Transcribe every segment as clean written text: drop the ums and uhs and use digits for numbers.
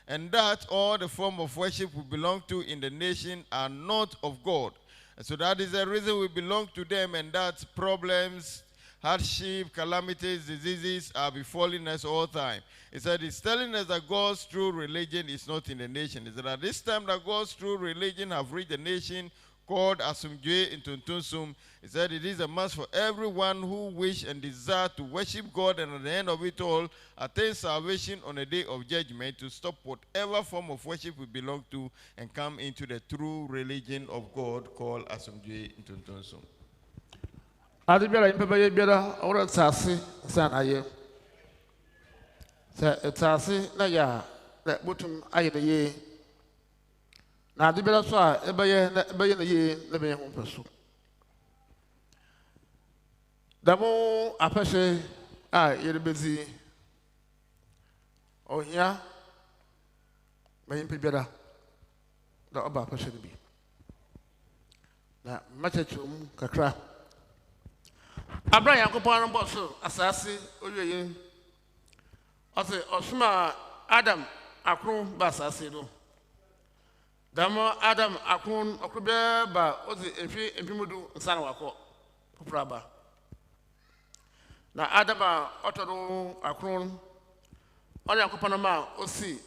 and that all the form of worship we belong to in the nation are not of God. And so that is the reason we belong to them, and that problems, hardship, calamities, diseases are befalling us all the time. He said it's telling us that God's true religion is not in the nation. He said at this time that God's true religion have reached the nation called Ɔgyebea in Tuntunsum. He said it is a must for everyone who wish and desire to worship God, and at the end of it all attain salvation on the day of judgment, to stop whatever form of worship we belong to and come into the true religion of God called Ɔgyebea in Tuntunsum. Adibera impebe biara ora tsase sanaye. Se tsase na ya na butum aye de ye. Na adibera so a ebeye na ye na be ho peso. Damo Afahyɛ a yere bezi ohia me impebe biara da oba Afahyɛ bi. Na machechum kakra Abraham Yankopɔn no bɔso asase oyeyin ɔse ɔsoma Adam akron ba asase do damo Adam akron ɔkro ba ɔse empimudu nsan wakɔ popraba na Adam a ɔtɔdo akron ɔne Yankopɔn ma osi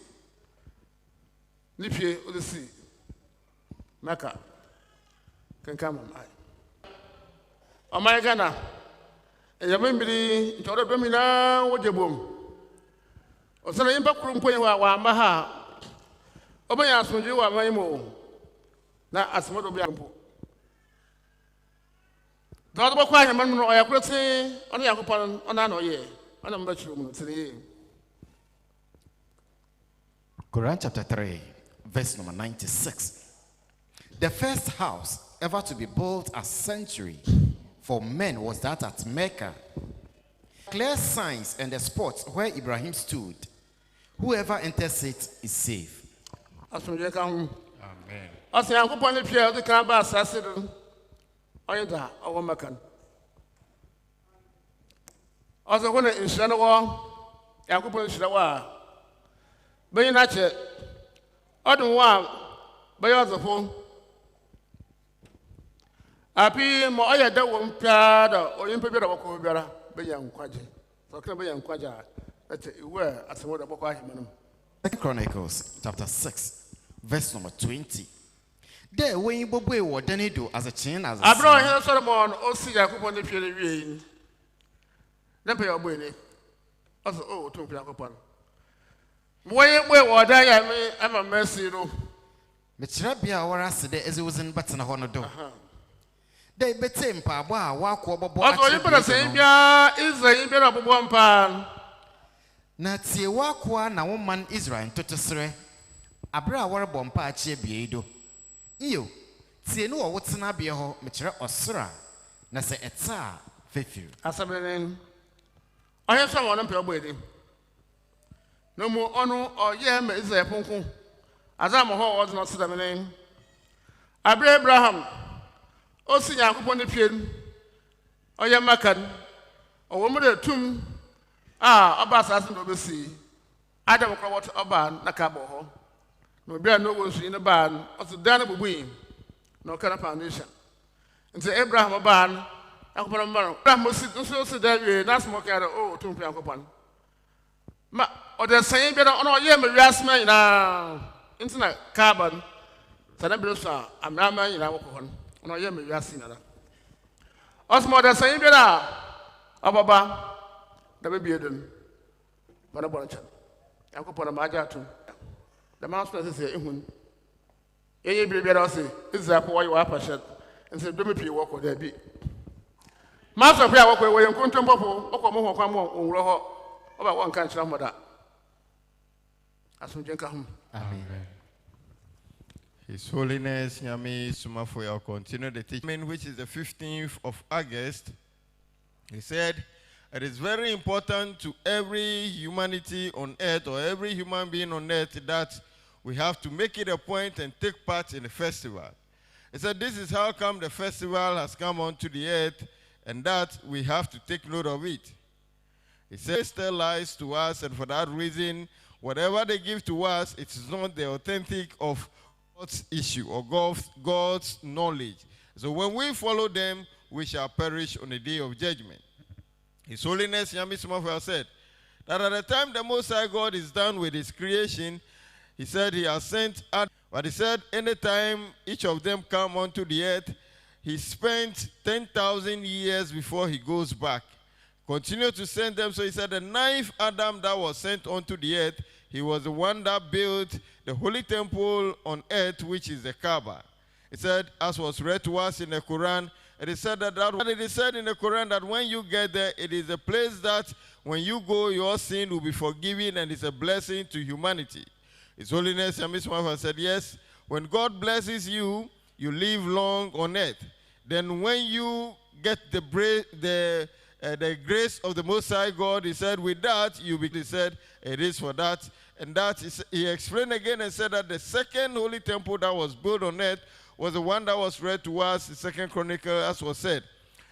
nipie odisi maka kankan mamai Gana Yamembri, Toda Domina, Ɔgyebea. Osana impa kurumpo wa maha. Obanya asunju wa maimo. Na asimodo bi ampo. Dɔdo bɔ kwa man no ɔyɛ kurete ɔne Yankopɔn ɔna na ɔyɛ. Ɔna mba kyerɛ mu tiri. Quran chapter 3, verse number 96. The first house ever to be built as sanctuary for men was that at Mecca. Clear signs and the spots where Ibrahim stood. Whoever enters it is safe. Amen. Asa Yankopɔn ne pia de kan ba asase do. Ɔyɛ da ɔwɔ Mecca. Asa ko ne nhyira no wɔ Yankopɔn nhyira wɔ a bɛyi na kyɛ ɔdom wɔ a bɛyɛ ɔzɔfo. Api mo oya da won pia da oyimpe bi da boko biara be yankwaje so kan be yankwaje ate iwe asemo da boko ahimanum. Chronicles chapter 6 verse number 20. There when bobo e wodane do as a chain as Abraham here Solomon o si Yakobon de fie wie na pe obo ni also o to pe Yakobon mo ye wodan ya me ama mercy no me kira bia wara sede eze wozin batena ho no do. They betem pa boa wa ko bobo aso yi pere sen bia Israel bia na bobo mpa na tie wa ko na wo man Israel ntotesere abra wara bompa a chie bia do iyo tie no wo tena bia ho me kire osra na se eta fefiru asabenen oye so won mpa obo edi no mu onu oye ma Israel ponku azam ho wo no sedamenen Abraham Osi Yankopɔn ne pie ɔyɛ Mecca ɔwɔ mu de tum a ɔba asase no obesi Adam kɔ wɔt ɔba na ka bɔ hɔ na obi a no wɔ nsu ne ba no ɔso dan no bubuyi na ɔka na foundation nti Abraham ɔba no Yankopɔn mma no Abraham osi dan wie na asɛm ɔka o tum pia Yankopɔn ma ɔde sɛn bi na ɔno ɔyɛ ma wiase ma nyinaa nti na ka ba no sana bi so a amrama nyinaa wɔkɔ hɔ no no ye me wiase nana osmo da san bi na ababa da be biedun bana bona chan Yankopɔn ma aja to da ma so se ehun ye bi bi da se Israel po wa Afahyɛ nse do me pie wo ko da bi ma so pia wo ko wo ye nkontom bofo okɔ mo ho kwa mo onwuro ho oba won kan kyerɛ mo da aso jenka hum amen. His Holiness Nyame Sumafoya will continue the teaching, which is the 15th of August. He said, it is very important to every humanity on earth, or every human being on earth, that we have to make it a point and take part in the festival. He said, this is how come the festival has come onto the earth, and that we have to take note of it. He says, tell lies to us, and for that reason, whatever they give to us, it is not the authentic of God's issue or God's knowledge. So when we follow them, we shall perish on the day of judgment. His Holiness Yami Sumafia said that at the time the Most High God is done with his creation, he said he has sent Adam. But he said anytime each of them come onto the earth, he spent 10,000 years before he goes back. Continue to send them. So he said the ninth Adam that was sent onto the earth, he was the one that built the holy temple on earth, which is the Kaaba. He said, as was read to us in the Quran, it is said it is said in the Quran that when you get there, it is a place that when you go, your sin will be forgiven and it's a blessing to humanity. His Holiness Yami Sumafia said, yes, when God blesses you, you live long on earth. Then when you get the grace of the Most High God, he said, with that, he said, it is for that. And that is, he explained again and said that the second holy temple that was built on earth was the one that was read to us in 2 Chronicles, as was said,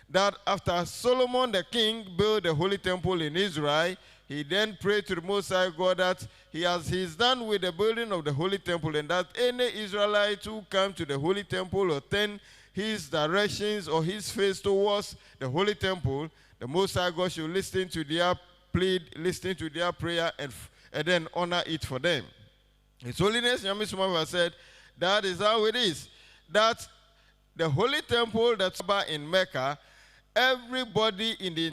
that after Solomon the king built the holy temple in Israel, he then prayed to the Most High God that he's done with the building of the holy temple, and that any Israelite who come to the holy temple or turn his directions or his face towards the holy temple, the Most High God should listen to their plea, listen to their prayer, and then honor it for them. His Holiness Yami Sumafia said that is how it is. That the holy temple that's in Mecca, everybody in the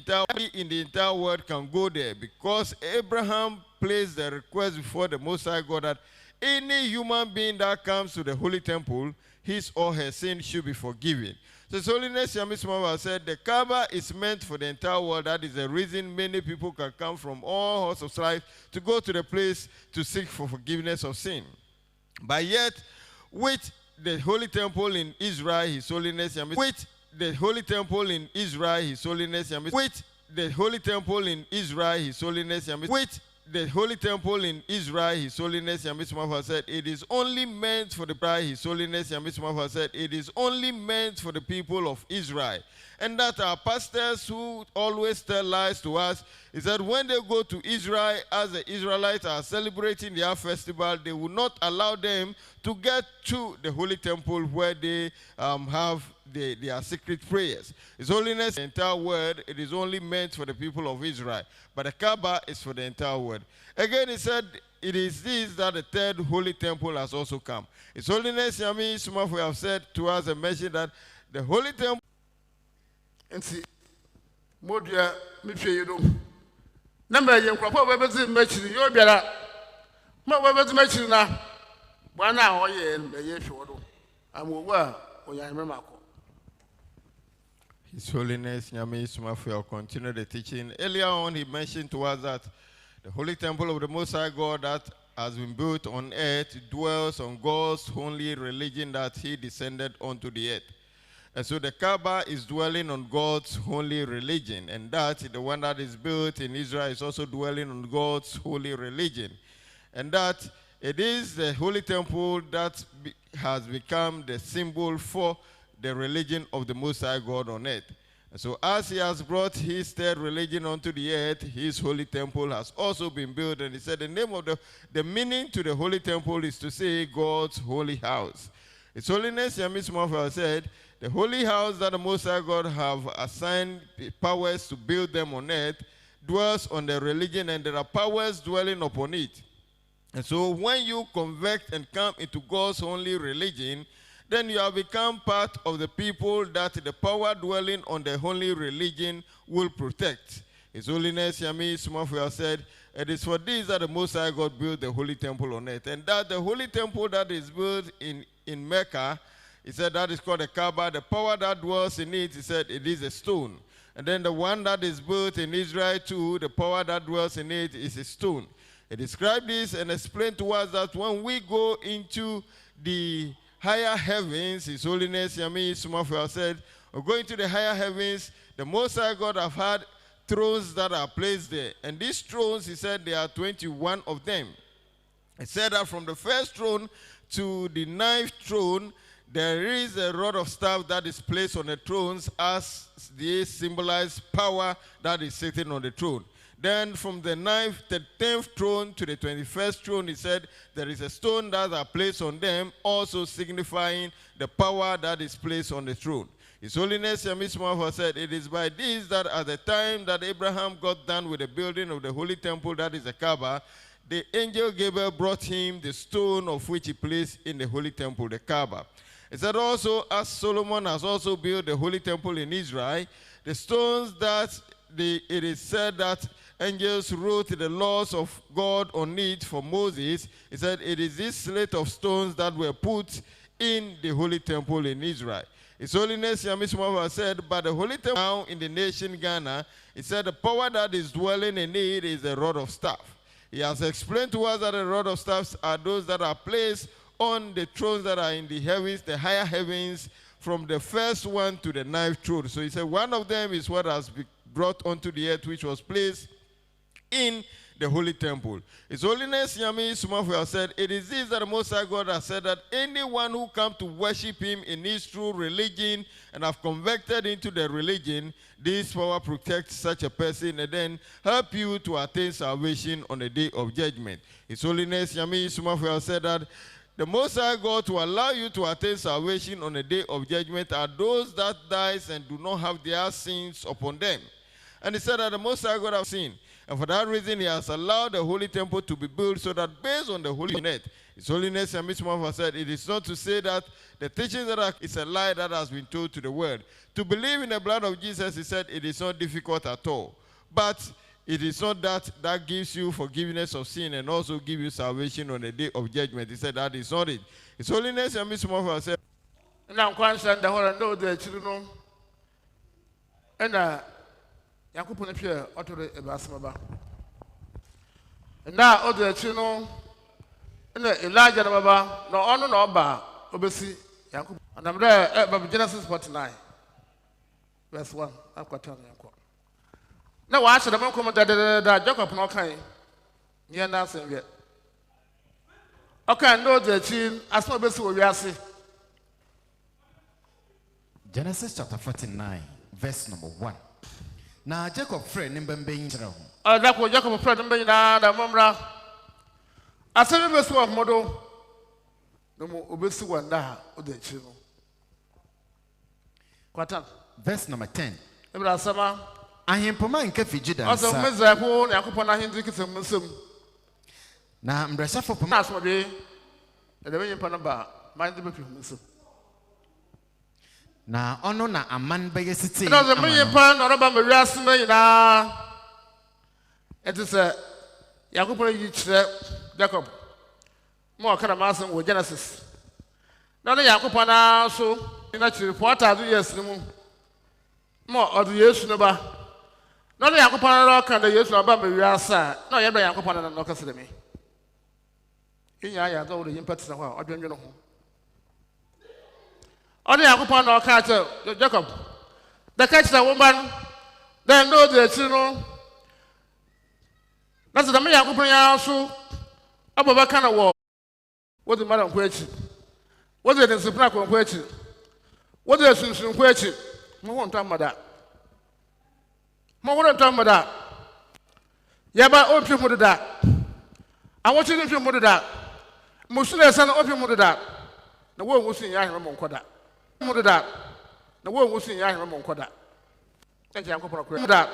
entire world can go there, because Abraham placed the request before the Most High God that any human being that comes to the holy temple, his or her sin should be forgiven. So His Holiness Yami Sumafia said the Kaaba is meant for the entire world. That is the reason many people can come from all horses of life to go to the place to seek for forgiveness of sin. But yet, with the holy temple in Israel, His Holiness Yami, with the holy temple in Israel, His Holiness Yami, with the holy temple in Israel, His Holiness Yami, with the holy temple in Israel, His Holiness Yami Sumafia said, it is only meant for the bride. His Holiness Yami Sumafia said, it is only meant for the people of Israel. And that our pastors who always tell lies to us is that when they go to Israel, as the Israelites are celebrating their festival, they will not allow them to get to the holy temple where they have their secret prayers. His Holiness, the entire world, it is only meant for the people of Israel. But the Kaaba is for the entire world. Again, he said, it is this that the third holy temple has also come. His Holiness Yami Sumafia have said to us and mentioned that the holy temple. And see, Modia, Mitre, you know. Number young crop of weapons in matching your better. My weapons matching now. One hour, and a year short. I'm aware when I remember. His Holiness Yami Sumafia continued the teaching. Earlier on, he mentioned to us that the holy temple of the Most High God that has been built on earth dwells on God's only religion that he descended onto the earth. And so the Kaaba is dwelling on God's holy religion, and that the one that is built in Israel is also dwelling on God's holy religion. And that it is the holy temple that has become the symbol for the religion of the Most High God on earth. And so as he has brought his third religion onto the earth, his holy temple has also been built. And he said the name of the meaning to the holy temple is to say God's holy house. His Holiness Yami Sumafia said, the holy house that the Most High God have assigned powers to build them on earth dwells on the religion, and there are powers dwelling upon it. And so when you convert and come into God's holy religion, then you have become part of the people that the power dwelling on the holy religion will protect. His Holiness Yami Sumafia said, it is for this that the Most High God built the holy temple on earth. And that the holy temple that is built in Mecca, he said that is called the Kaaba. The power that dwells in it, he said, it is a stone. And then the one that is built in Israel too, the power that dwells in it is a stone. He described this and explained to us that when we go into the higher heavens, His Holiness Yami Sumafia said, we're going to the higher heavens, the Most High God have had thrones that are placed there. And these thrones, he said, there are 21 of them. He said that from the first throne to the ninth throne, there is a rod of staff that is placed on the thrones as they symbolize power that is sitting on the throne. Then from the 10th throne to the 21st throne, he said, there is a stone that are placed on them, also signifying the power that is placed on the throne. His Holiness Yamismava said, it is by this that at the time that Abraham got done with the building of the Holy Temple, that is the Kaaba, the angel Gabriel brought him the stone of which he placed in the Holy Temple, the Kaaba. He said also, as Solomon has also built the Holy Temple in Israel, the stones that it is said that angels wrote the laws of God on it for Moses, he said, it is this slate of stones that were put in the Holy Temple in Israel. His Holiness Yamismava said, but the Holy Temple now in the nation Ghana, he said, the power that is dwelling in it is the rod of staff. He has explained to us that the rod of staffs are those that are placed on the thrones that are in the heavens, the higher heavens, from the first one to the 9th throne. So he said one of them is what has been brought onto the earth, which was placed in the Holy Temple. His Holiness Yami Sumafia said, it is this that the Most High God has said that anyone who comes to worship him in his true religion and have converted into the religion, this power protects such a person and then help you to attain salvation on the day of judgment. His Holiness Yami Sumafia said that the Most High God to allow you to attain salvation on the day of judgment are those that dies and do not have their sins upon them. And he said that the Most High God has seen. And for that reason, he has allowed the Holy Temple to be built so that based on the Holy Net, His Holiness Yamismava said, it is not to say that the teaching that is a lie that has been told to the world. To believe in the blood of Jesus, he said, it is not difficult at all. But it is not that gives you forgiveness of sin and also give you salvation on the day of judgment. He said that is not it. His Holiness Yamismava said, and I'm concerned the whole know the children. And Yakupon appear utterly a basmaba. And now, all the children, and Elijah Baba, no honor no bar, obviously, Yakub. And I'm there at Genesis 49, verse 1. I've got to tell you. Now, I should have come that Jacob no kind. Near nothing yet. Okay, know the chin as no best we are see. Genesis chapter 49, verse number 1. Now Jacob friend Mbembe that was Jacob friend Mbembe the Mumra. I said, best one model. No more obese one da o the chin. Quatan. Verse number 10. Ebra sama. Ahimpoma nke Fijida. Also mezako Yakupon ahindu kisem. Na mbresa for poma. That's what they. The way you panaba mind the people. Na ono na aman beye city. No, the million pound or about Mariasme na. It is a Yakupon Jacob. More kind of master with Genesis. Now the Yakupana so in actually 4,000 years more of the years number. Not the Yakupana rock and the years about Mariasa. No, you have the Yakupana and no consider me. In ya go the impacts of our audience. Only Yakupon or catcher, Jacob. The catch the woman, then know the children. That's the man Yakupon so about what kind of war. What the madam question? What is the Supreme question? What is the Supreme question? No one talk about that. No one talk about that. Yeah, but old people do that. I want you to do that. Muslim son of you that. The world was in Yahoo Monkoda. That. The world was in Yahoo Monkoda. Thank you, Uncle. That.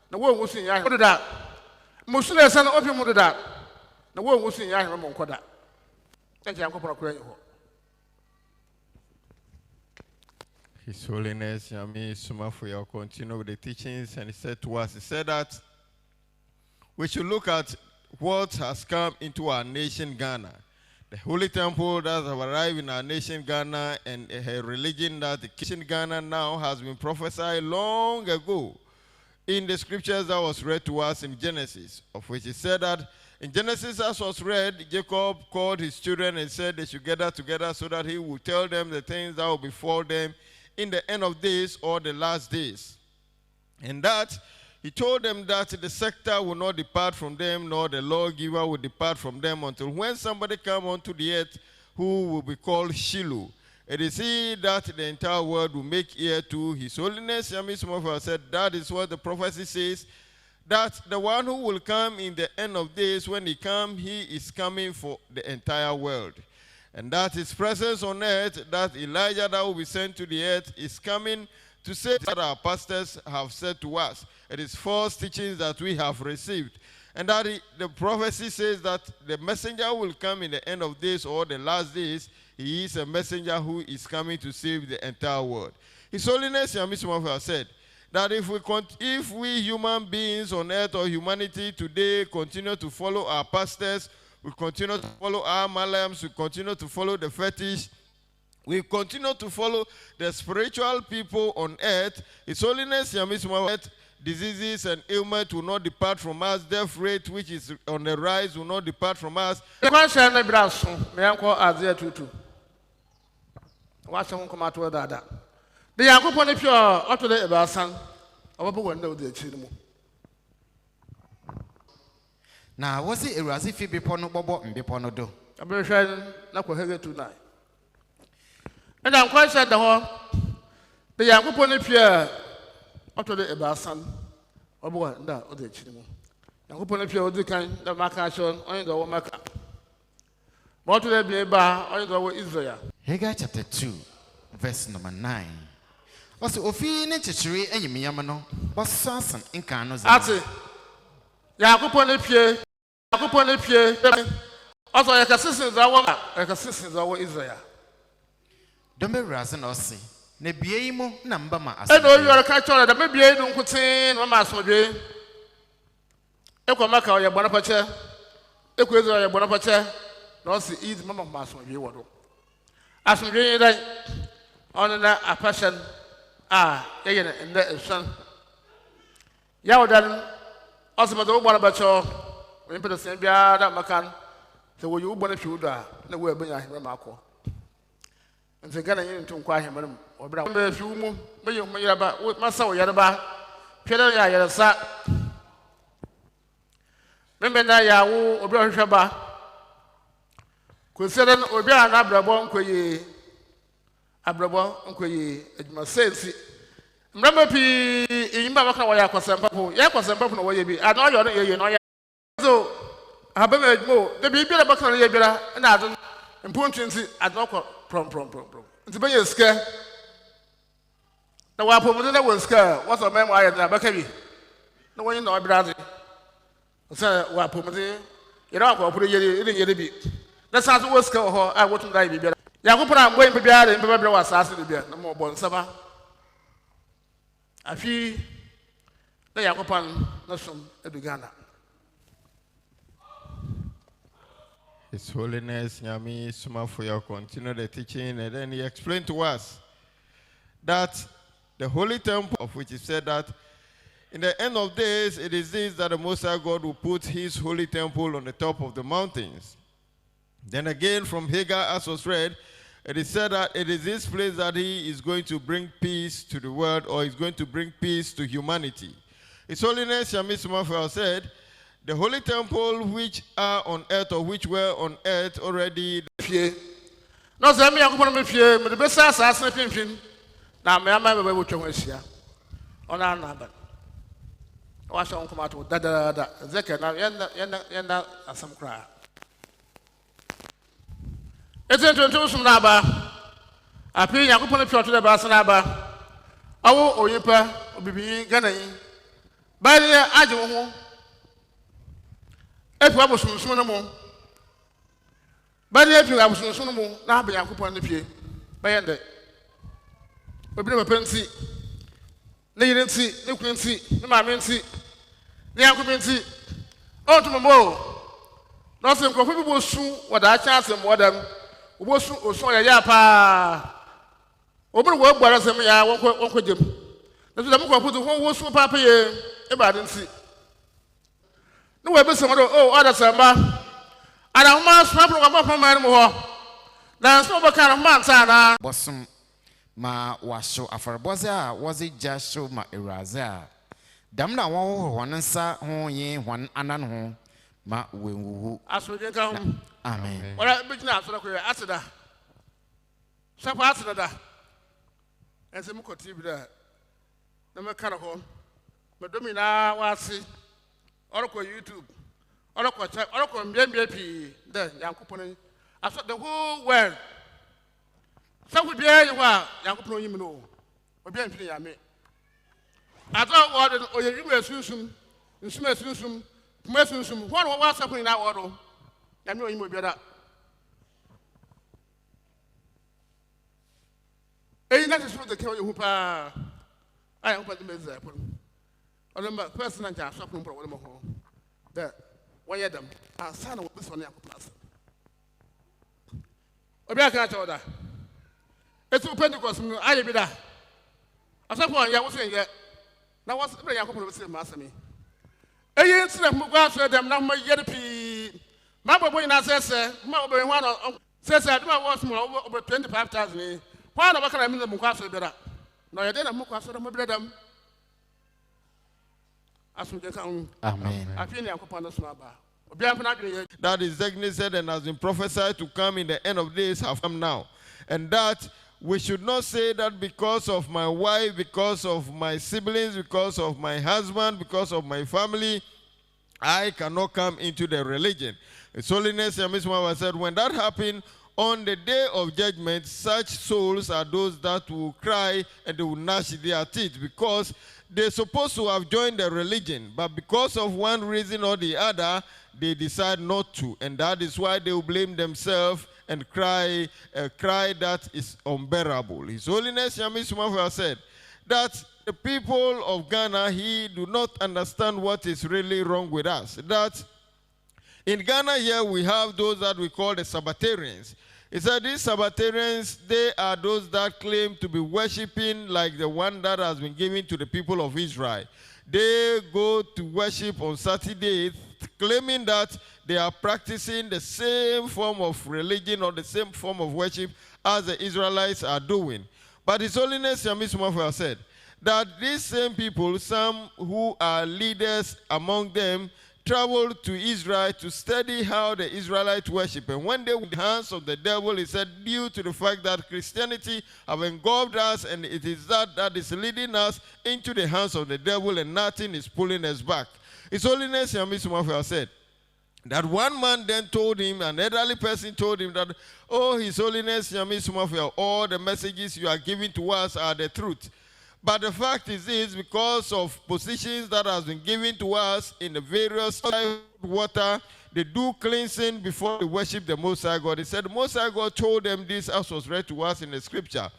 The world was in Yahoo that. Muslim son of you that. The world was in Yahoo Monkoda. Thank you, Uncle. His Holiness Yami Sumafia continue with the teachings, and he said to us, he said that we should look at what has come into our nation Ghana. The Holy Temple that have arrived in our nation Ghana and a religion that the nation Ghana now has been prophesied long ago in the scriptures that was read to us in Genesis, of which it said that in Genesis as was read, Jacob called his children and said they should gather together so that he would tell them the things that will befall them in the end of days or the last days. And that he told them that the scepter will not depart from them, nor the lawgiver will depart from them until when somebody come onto the earth who will be called Shiloh. It is he that the entire world will make ear to. His Holiness Yamismova said that is what the prophecy says, that the one who will come in the end of days, when he comes, he is coming for the entire world. And that his presence on earth, that Elijah that will be sent to the earth is coming to say that our pastors have said to us. It is false teachings that we have received. And that the prophecy says that the messenger will come in the end of days or the last days. He is a messenger who is coming to save the entire world. His Holiness Yamisumafia said that if we human beings on earth or humanity today continue to follow our pastors, we continue to follow our malams, we continue to follow the fetish, we continue to follow the spiritual people on earth, His Holiness Yamisumafia, diseases and ailments will not depart from us. Death rate, which is on the rise, will not depart from us. The question is, may I call Isaiah 2:2? Watch him come out with that. The Yakupon if you are up to the Ebasan, or window the Chilimu. Now, was it a Razifi Bipono Bobo and Bipono do? I'm very sure not for her tonight. And I'm quite sad the whole. The Yakupon if you are up to the Ebasan, or what that or the Chilimu. Yakupon if you are the kind of Macashon, only the Womaka. What will be about only the Israel? Haggai chapter 2, verse number 9. Also, Ophine Chichiri and Yamano was Sanson in Canos. Ati, Yakupon if you, also like assistance our Israel. Don't be razzing or see. Nebiemo number ma. I know you are a catcher that maybe I don't put in one mass for you. Equamaka or your Bonapache, Equator or your Bonapache, no see easy mamma mass for you. As we read that on that a passion, in the son. Yawadan, also, but the one about your when put the same yard at Macan, so you want to shoot that, no way being a remarkable. And the gun into inquire him or brown. A few more, may you may about with my soul yadaba, Peter Yadasa. Remember that Yahu or Brown Shaba. Consider Obian Abrabon Quay Abrabon Quay, it must say. Remember, in Mamaka, Yakwas and Papa, where you be. I know you're not. So, I have been more. The baby of Bacana, and I don't important at no prom. It's a very scare. The Wapomina was scare. What's a man wired at Baccavi? No one you know, brother. Sir, Wapomina, you don't put it in. That's how it was. I wouldn't die. Yakupa, I'm going to be out in Babylon, assassin, no more born summer. I feel the Yakupan, not some Ebigana. His Holiness Nyami Sumafuya continued the teaching, and then he explained to us that the holy temple, of which he said that in the end of days, it is this that the Most High God will put his holy temple on the top of the mountains. Then again, from Haggai, as was read, it is said that it is this place that he is going to bring peace to the world, or is going to bring peace to humanity. His Holiness Nyami Sumafuya said, the holy temple which are on earth, or which were on earth already. No, sir, me, I'm going to be here, but the best assassin. Now, may I remember what you want here? On our number. Watch on come out with that. Zeka, now, yenda, some cry. It's introduced from Naba. I pay you put a shot to the Basanaba. I will Oyipa, Obi Gana. By the Ajo. If I was from but if I was from now be a coupon the pay. By end. We bring a pensy. They didn't see, no couldn't see, no mammy see. They are couldn't see. Oh, to my bow. Nothing people soon what I chance and what them was so a yapa. Open work where I say, I won't quit them. That's what I'm going to put the whole was so papa if I didn't see. No way, Miss other summer. And I'm not snapping about my animal. There's no kind of man, Sana. Bosom ma washo afarboza was it just show ma eraza. Damna one sa hon ye one anan hon ma we as we come. Amen. What I bring now, so I said that. Some answer that. And some could see that. No kind of home. But Domina was Oracle YouTube, Oracle chat, Oracle MBP, the Yankupon, after the whole world. Some would be a while, Yankupon, you know, or be a me. I thought, or you were soon, and soon, Messun, one was happening now, auto. I know you will be that. Hey, that is what the kill you who I am putting the mess. I remember person and I shopping for one more home. There, one of them, our son of this one, Plus. Obiaka told her. It's to Pentecost, I be that. At some point, I was saying yet. Now, what's the Yakup of the same master me? A incident of Mugas, them now my yeppy. My boy, I says, my boy, one says I do not watch more over 25,000. Why not? I mean the Mukas better. No, I didn't Mukas of my brother. As we can, amen. I feel Yakup the snubber. That is exactly said and has been prophesied to come in the end of days have come now. And that we should not say that because of my wife, because of my siblings, because of my husband, because of my family, I cannot come into the religion. His Holiness Yamismava said, when that happened, on the day of judgment, such souls are those that will cry and they will gnash their teeth because they're supposed to have joined the religion, but because of one reason or the other, they decide not to. And that is why they will blame themselves and cry a cry that is unbearable. His Holiness Yamismava said that the people of Ghana, he do not understand what is really wrong with us. That in Ghana here we have those that we call the Sabbatarians. He said these Sabbatarians, they are those that claim to be worshiping like the one that has been given to the people of Israel. They go to worship on Saturday, claiming that they are practicing the same form of religion or the same form of worship as the Israelites are doing. But His Holiness Yamismava said that these same people, some who are leaders among them, traveled to Israel to study how the Israelites worship. And when they were in the hands of the devil, he said, due to the fact that Christianity have engulfed us and it is that is leading us into the hands of the devil and nothing is pulling us back. His Holiness Yamismava said that one man then told him, an elderly person told him that, oh, His Holiness Yamismava, all the messages you are giving to us are the truth. But the fact is this, because of positions that has been given to us in the various water, they do cleansing before they worship the Most High God. He said the Most High God told them this, as was read to us in the scripture,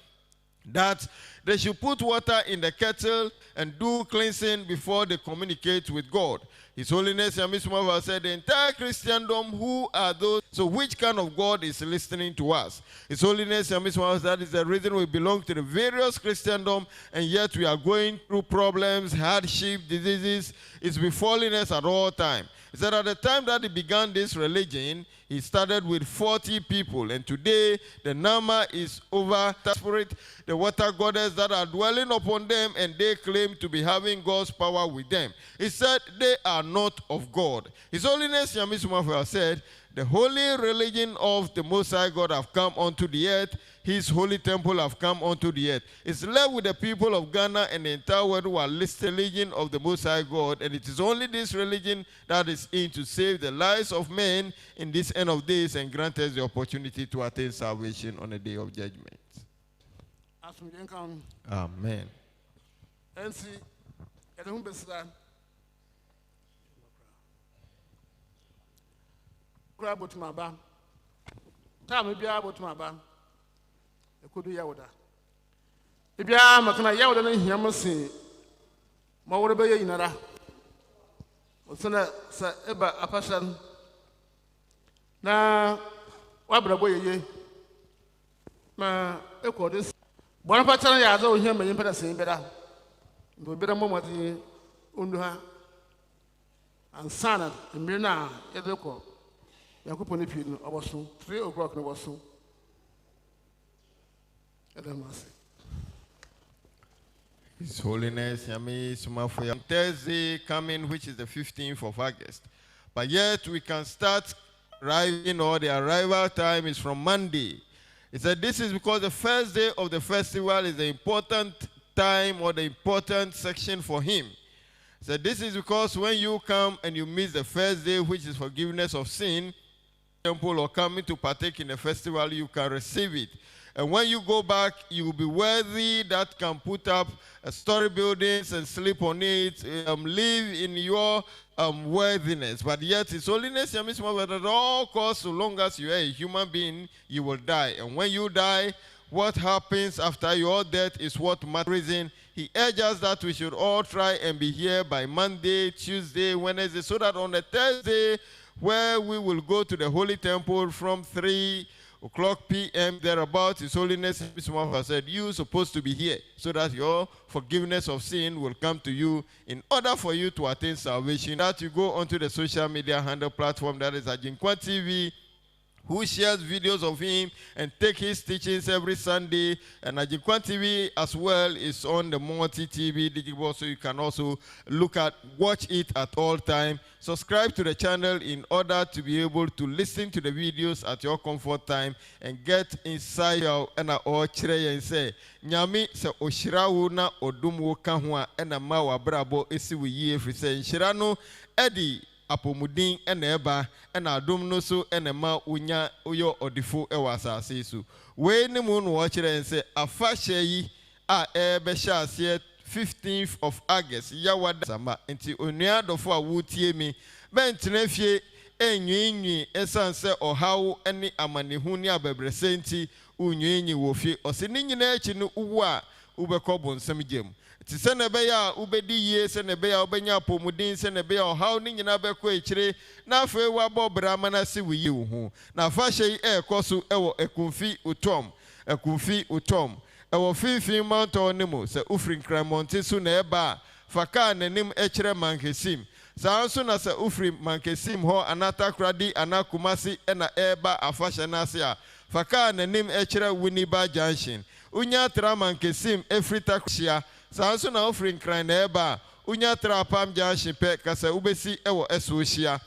that they should put water in the kettle and do cleansing before they communicate with God. His Holiness Yamismava said, the entire Christendom, who are those? So which kind of God is listening to us? His Holiness Yamismava said, that is the reason we belong to the various Christendom, and yet we are going through problems, hardship, diseases. It's befalling us at all times. He said at the time that he began this religion, he started with 40 people, and today the number is over. Spirit, the water goddess that are dwelling upon them, and they claim to be having God's power with them. He said they are not of God. His Holiness Yamismava said, the holy religion of the Most High God have come unto the earth. His holy temple have come unto the earth. It's left with the people of Ghana and the entire world who are listening religion of the Most High God. And it is only this religion that is in to save the lives of men in this end of days and grant us the opportunity to attain salvation on the day of judgment. Amen. Grab what my ba. Time be able to my ba. I could do Yawda. If you are Makana Yawda in Yamasi, Mawaba Yanara. Osana Sir Eba Afahyɛ. Na Wabra boy ye. Ma echo this. Bonapatana Yazo him and Impera saying better. Do better moment Unduha and Sana and Mirna Edoko. Yakuponi Pin, I was soon 3 o'clock. I was soon. His Holiness Yamismava Thursday coming, which is the 15th of August. But yet we can start arriving, or the arrival time is from Monday. He said this is because the first day of the festival is the important time or the important section for him. So this is because when you come and you miss the first day, which is forgiveness of sin, temple or coming to partake in the festival, you can receive it. And when you go back, you will be worthy that can put up story buildings and sleep on it, live in your worthiness. But yet, His holiness, but at all costs, so long as you are a human being, you will die. And when you die, what happens after your death is what matters. He urges that we should all try and be here by Monday, Tuesday, Wednesday, so that on the Thursday, where we will go to the Holy Temple from 3 o'clock p.m. thereabout, His Holiness said, you're supposed to be here so that your forgiveness of sin will come to you in order for you to attain salvation. That you go onto the social media handle platform that is Ajinkwa TV, who shares videos of him and take his teachings every Sunday. And Ajinkwa TV as well is on the multi-TV digital, so you can also watch it at all time. Subscribe to the channel in order to be able to listen to the videos at your comfort time and get inside your or chire and say, Nyami se oshirawu na odumu kahwa ena ma wabrabo esi wiye frise nshirano edi apomudin eneba ena adom no so enema unya uyo odifo ewa asase so we ni mu no chire and say Afahyɛ yi a ebe sha ase 15th of August yawada sama enti onua dofo a wutie mi bentena fie enwinwi esanse ohawo ene amanehu ni abebrese enti unwinwi wo fie ose ni nyina echi no uwu a ubekọ bonsam gem ti se na be ya ubedi yie se na be ya obenya apomudin se na be ya ohawo ni nyina bekọ echire na afa ewa bobra mana se wiyi wo hu na Afahyɛ yi ekoso ewo ekumfi utom ewo finfin mountain nemu se ufrin kramonte su na eba faka nanim echire mankesim sa nso na se ufrin mankesim ho anata kradi anakumasi ena eba Afahyɛ na se a faka nanim echire Winneba Junction unya tra mankesim efrita khia sa nso na ufrin kran na eba unya tra Pam Junction pe kasa ubesi ewo eso hia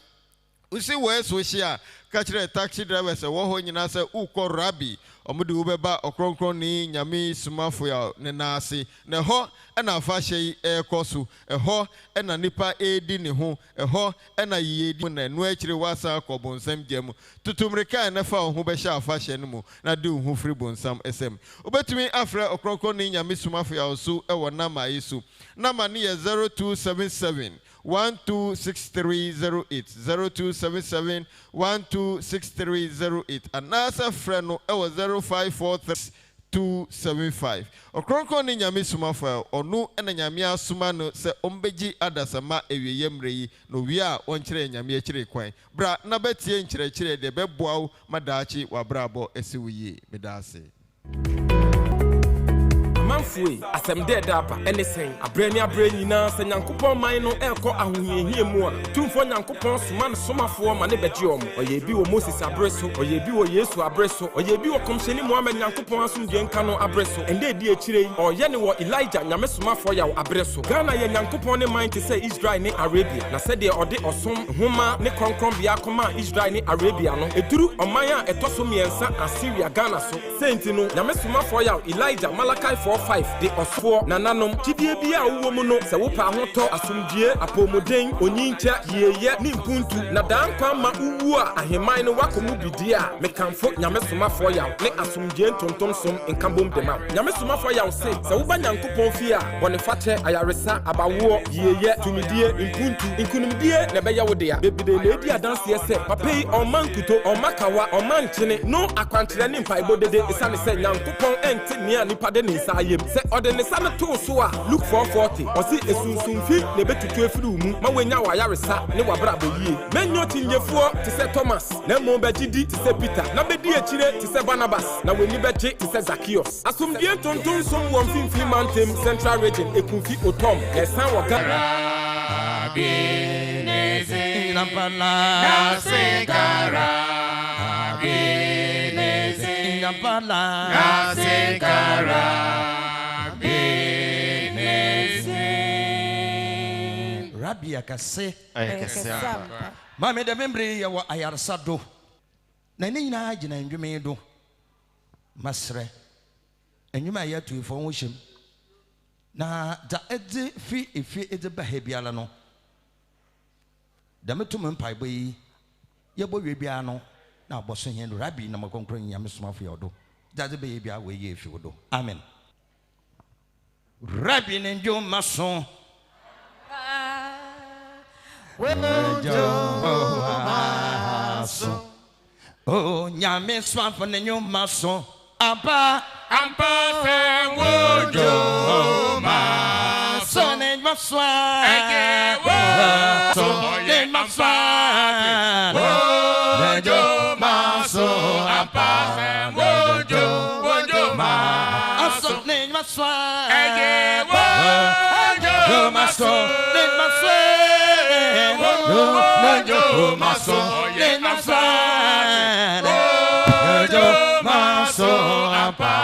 usi wo eso hia ka kire taxi driver se wo ho nyina se ukọ RABBI omudu ubeba okronkron ni nyame sumafo ya ne naase ne ho ena Afahyɛ yi ekoso eho ena nipa edi ne ho eho ena yedi na no akire wasa kobonsam gem tutumrika na fa ho be hya Afahyɛ no mu na de ho firi bonsam esem obetumi afra okronkron ni nyame sumafo ya so ewo nama yesu nama ne 0277 126308 0277 126308 anasa freno ewo 0543 okronkron ni nyame sumafo onu ena nyame asuma no se ombeji adasama ewiyemre yi no wi a onkyere nyame akire kwan bra na betie nkyerɛkyerɛ de beboawo madaachi wabrabo esiwiye medase Manfui, asem de dapa, anything. Abreni nyina se nyankopon man no ekọ ahohiehie mu a. Tumfo nyankopon suma no somafo ma ne beji omo. Oye bi wo Moses abreso, oye bi wo Yesu abreso, oye bi wo komsheni Muhammad nyankopon asumdie nka no abreso. Ende di akire yi, oye ne wo Elijah nyame somafo ya wo abreso. Ghana ye nyankopon ne man te say Israel ne Arabia. Na se de ode osom homa ne kronkron bia koma Israel ne Arabia no. Eduru oman a etoso miensa Assyria Ghana so. Saint no nyame somafo ya Elijah Malachi 4:5 de osfo nananom kidie bia wo mu no se wo pa hoto asumdie apomuden onyincha yeye ni mpuntu na dankwa ma uwu a aheman no wakomu bidie a mekamfo nyame somafo ya ne asumdie ntontom som nkambom de ma nyame somafo ya se wo ba nyankopon fi a bonefate ayaresa abawo yeye tumidie mpuntu nkunumdie na beya wo de a bebide na edi adanse se papai omankuto omakawa omanchene no akwantere ni mpaibo dede esane se nyankopon ente ne nipa de ne nsa se odene sa to so a look 440 osi esunsunfi ne betutu efiri mu ma wenya wa yaresa ne wabrabo yie menyo tinjefuo ti se Thomas na mo begidi ti se Peter na bedi akire ti se Barnabas na weni beje ti se Zacchaeus asumdie tonton som won finfi mountain central region ekunfi otom esan wa RABBI nezi nampala nasekara RABBI nezi nampala nasekara RABBI akase mame de membre ya wa ayarsa do na ni nyina agina ndweme do masre enwuma ya tuifo ho hyem na da ede fi efi ede ba ha biara no da metum mpai boyi ye bo we biara no na aboso hen rabbi na makonkro nyame soma fo yodo da de be biara we ye efi wodo amen rabbi ne njo maso oh nyame soma fo ne njo maso apa Ampa wojo ma so ne maswa ege wo so ye ampa wojo ma so ampa wojo ma so ne maswa ege wojo ma so ne maswa wojo ma so ye ampa wojo ma so ampa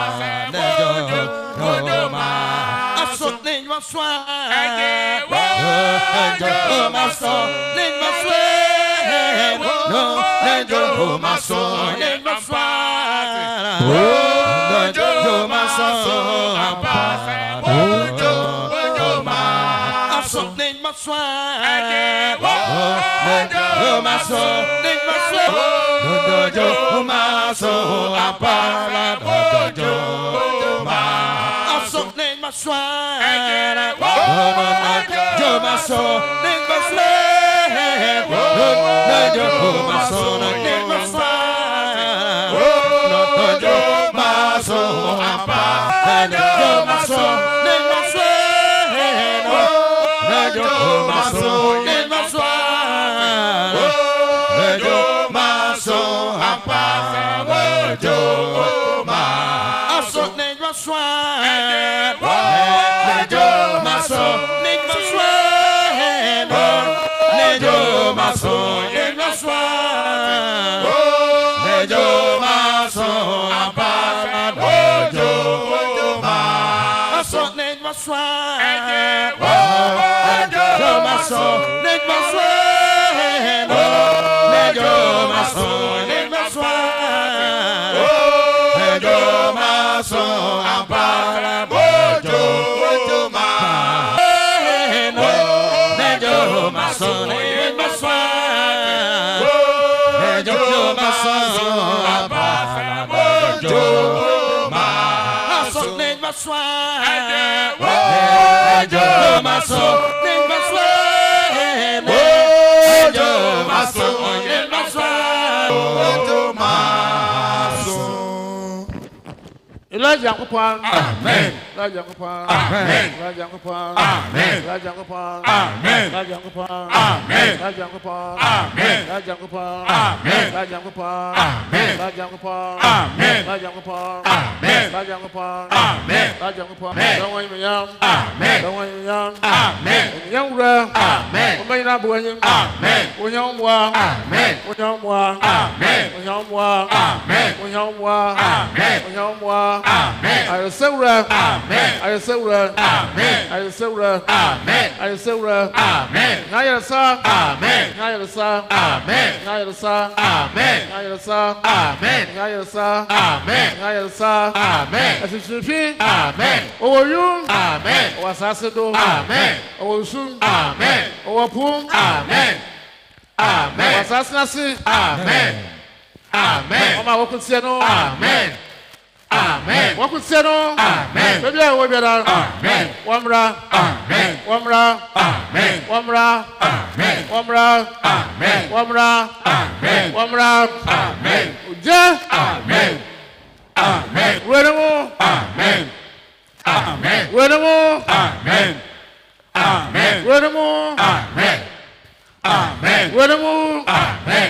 Elijah Kupang. Amen. Elijah Kupang. Amen. Elijah Kupang. Amen. Elijah Kupang. Amen. Elijah Kupang. Amen. Elijah Kupang. Amen. Elijah Kupang. Amen. Elijah Kupang. Amen. Elijah Kupang. Amen. Elijah Kupang. Amen. Elijah Kupang. Amen. Elijah Kupang. Amen. Don't want me young. Amen. Don't want me young. Amen. Young girl. Amen. Umay na buhay. Amen. Unyong mwa. Amen. Unyong mwa. Amen. Unyong mwa. Amen. Unyong mwa. Amen. Unyong mwa. Amen. Ayosewura. Amen. Ayosewura. Amen. Ayosewura. Amen. Ayosewura. Amen. Ngayelasa. Amen. Ngayelasa. Amen. Ngayelasa. Amen. Ngayelasa. Amen. Ngayelasa. Amen. Ngayelasa. Amen. Asisifi. Amen. Owoyun. Amen. Owasasedo. Amen. Owosun. Amen. Owapum. Amen. Amen. Owasasenasi. Amen. Amen. Oma wokunsie no. Amen. Amen. Wokunsie no. Amen. Baby awo biara. Amen. Wamra. Amen. Wamra. Amen. Wamra. Amen. Wamra. Amen. Wamra. Amen. Wamra. Amen. Uje. Amen. Amen. Wenemu. Amen. Amen. Wenemu. Amen. Amen. Wenemu. Amen. Amen. Wenemu. Amen.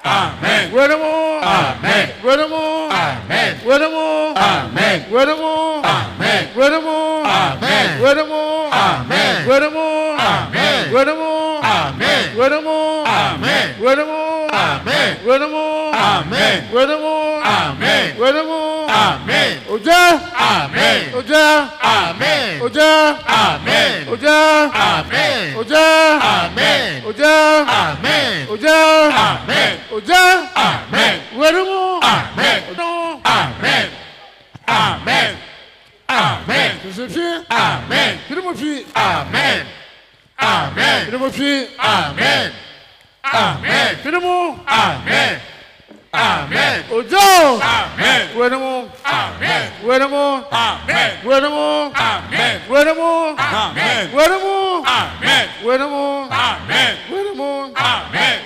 Amen. Wenemu. Amen. Wenemu. Amen. Wenemu. Amen. Wenemu. Amen. Wenemu. Amen. Wenemu. Amen. Wenemu. Amen. Wenemu. Amen. Wenemu. Amen. Wenemu. Amen. Wenemu. Amen. Wenemu. Amen. Wenemu. Amen. Oja. Amen. Oja. Amen. Oja. Amen. Oja. Amen. Oja. Amen. Oja. Amen. Oja. Amen. Oja. Amen. Wenemu. Amen. No. Amen. Amen. Amen. Susufi. Amen. Kirimufi. Amen. Amen. Kirimufi. Amen. Amen. Kirimu. Amen. Amen. Ojo. Amen. Wenemu. Amen. Wenemu. Amen. Wenemu. Amen. Wenemu. Amen. Wenemu. Amen. Wenemu. Amen.